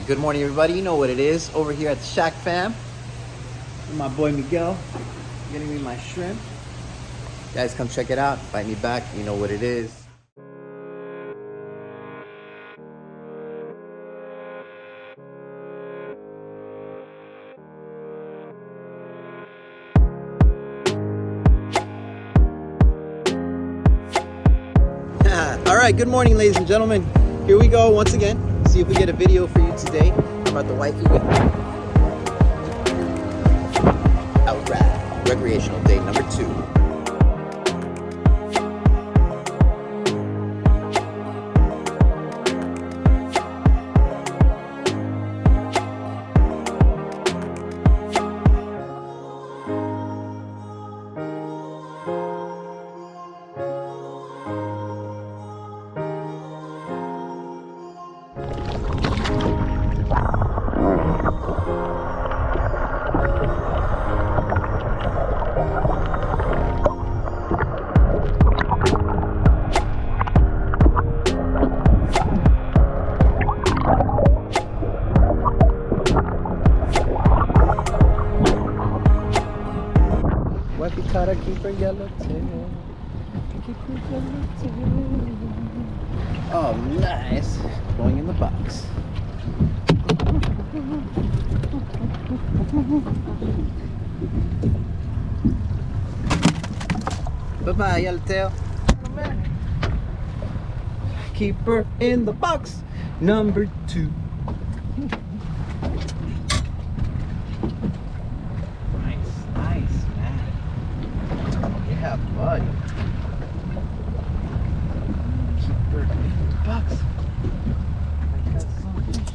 Good morning, everybody. You know what it is over here at the Shack Fam. With my boy Miguel getting me my shrimp. Guys, come check it out. Invite me back. You know what it is. All right, good morning, ladies and gentlemen. Here we go once again. See if we get a video for you today about the wifey with Outride recreational day number 2. Wifey caught a keeper yellowtail. Keeper yellowtail. Oh, nice. Going in the box. Bye-bye, yellowtail. Keeper in the box. Number 2. Yeah, buddy. Keeper in the box. I got some fish.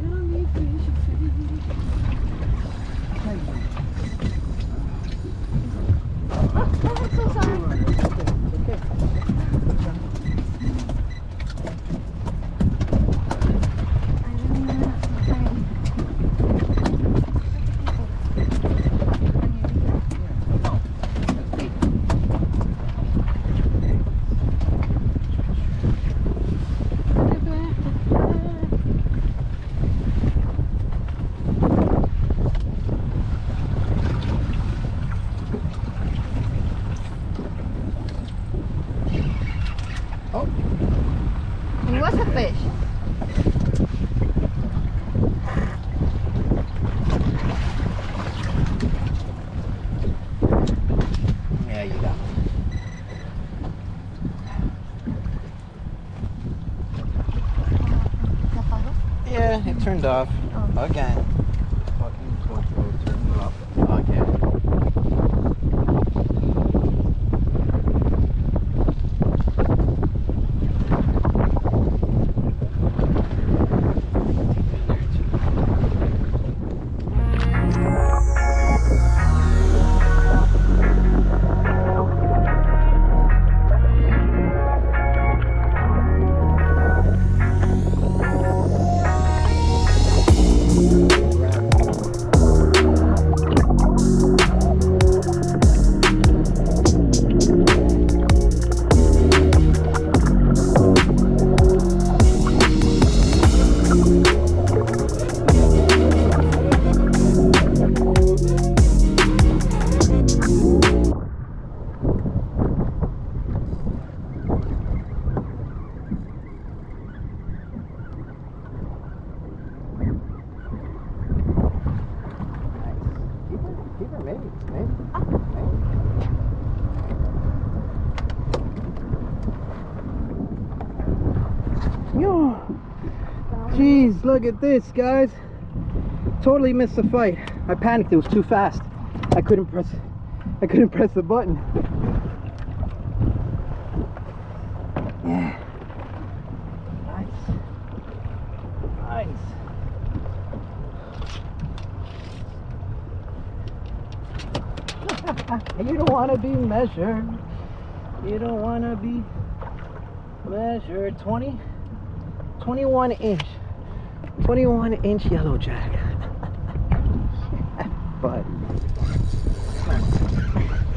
Yummy fish. I'm so sorry. Okay. Oh, it was a fish. Yeah, you got it. Yeah, it turned off. Oh. Again. Fucking GoPro turned off. Again. Keeper, maybe. Yo, jeez, look at this, guys. Totally missed the fight. I panicked. It was too fast. I couldn't press the button. Yeah. Nice. You don't want to be measured. You don't want to be measured. 21 inch yellow jack. But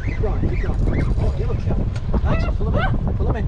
keep going. Oh, yellowtail. Nice. Pull him in.